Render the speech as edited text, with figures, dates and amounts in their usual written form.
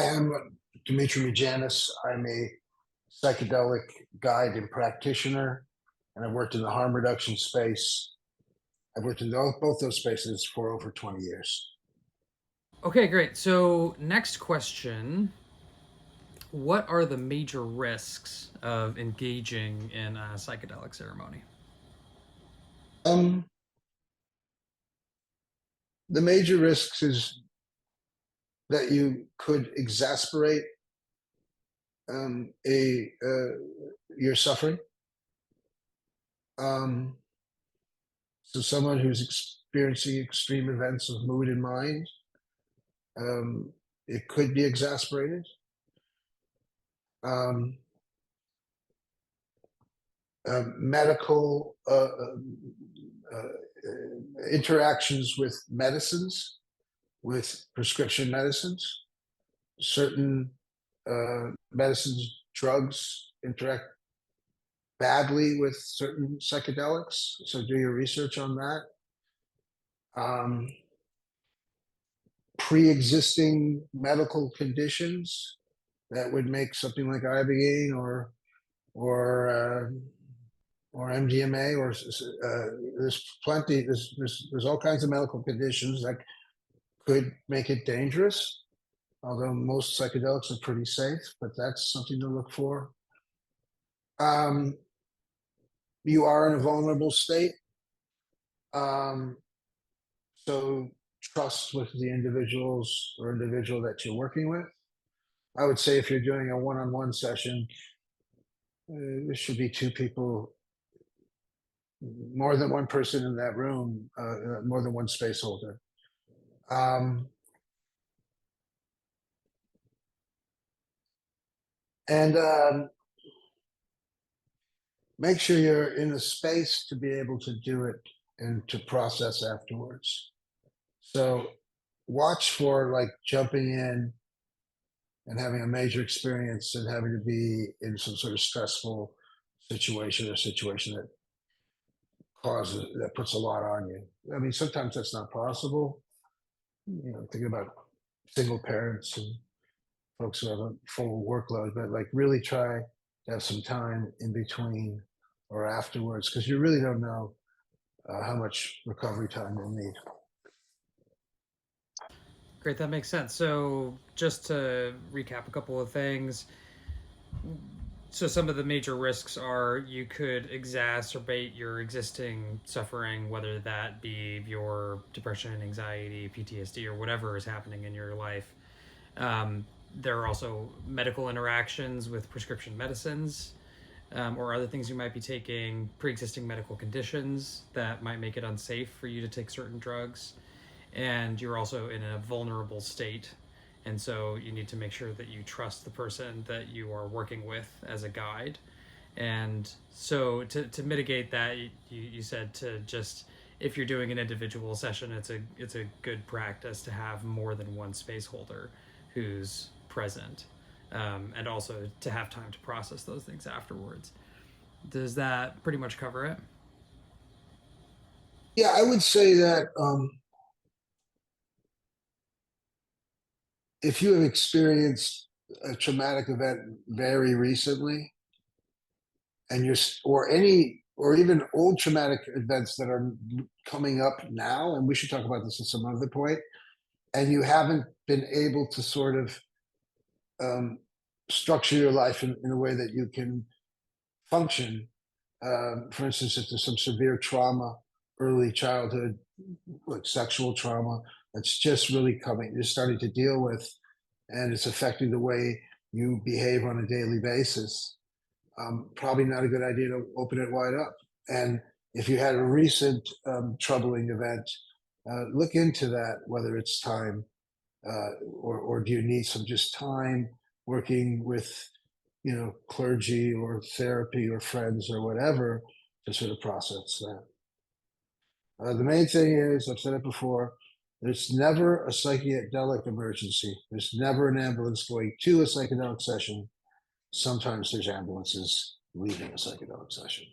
Hi, I'm Dimitri Mugianis. I'm a psychedelic guide and practitioner, and I've worked in the harm reduction space. I've worked in both those spaces for over 20 years. Okay, great. So, next question. What are the major risks of engaging in a psychedelic ceremony? Um, the major risks is that you could exasperate a your suffering. Um, so, someone who's experiencing extreme events of mood and mind, um, it could be exasperated. Um, Medical interactions with medicines, with prescription medicines. Certain medicines, drugs interact badly with certain psychedelics. So do your research on that. Um, Pre-existing medical conditions that would make something like ibogaine or or MDMA, or there's plenty. There's all kinds of medical conditions that could make it dangerous. Although most psychedelics are pretty safe, but that's something to look for. Um, you are in a vulnerable state, um, so trust with the individuals or individual that you're working with. I would say if you're doing a one-on-one session, there should be two people, more than one person in that room, more than one space holder. Um, and Make sure you're in a space to be able to do it and to process afterwards. So watch for like jumping in and having a major experience and having to be in some sort of stressful situation or situation that puts a lot on you. I mean, sometimes that's not possible. Thinking about single parents and folks who have a full workload, but like really try to have some time in between or afterwards, because you really don't know how much recovery time you'll need. Great, that makes sense. So, just to recap a couple of things. So, some of the major risks are you could exacerbate your existing suffering, whether that be your depression, anxiety, PTSD, or whatever is happening in your life. There are also medical interactions with prescription medicines, or other things you might be taking, pre-existing medical conditions that might make it unsafe for you to take certain drugs, and you're also in a vulnerable state, and so you need to make sure that you trust the person that you are working with as a guide. And so to mitigate that, you said to just, if you're doing an individual session, it's a good practice to have more than one space holder who's present, and also to have time to process those things afterwards. Does that pretty much cover it? Yeah, I would say that if you have experienced a traumatic event very recently, and or even old traumatic events that are coming up now, and we should talk about this at some other point, and you haven't been able to sort of um, structure your life in a way that you can function. For instance, if there's some severe trauma, early childhood, like sexual trauma, that's just really coming, you're starting to deal with, and it's affecting the way you behave on a daily basis. Probably not a good idea to open it wide up. And if you had a recent troubling event, look into that, whether it's time, or do you need some just time working with, clergy or therapy or friends or whatever to sort of process that. The main thing is, I've said it before, there's never a psychedelic emergency. There's never an ambulance going to a psychedelic session. Sometimes there's ambulances leaving a psychedelic session.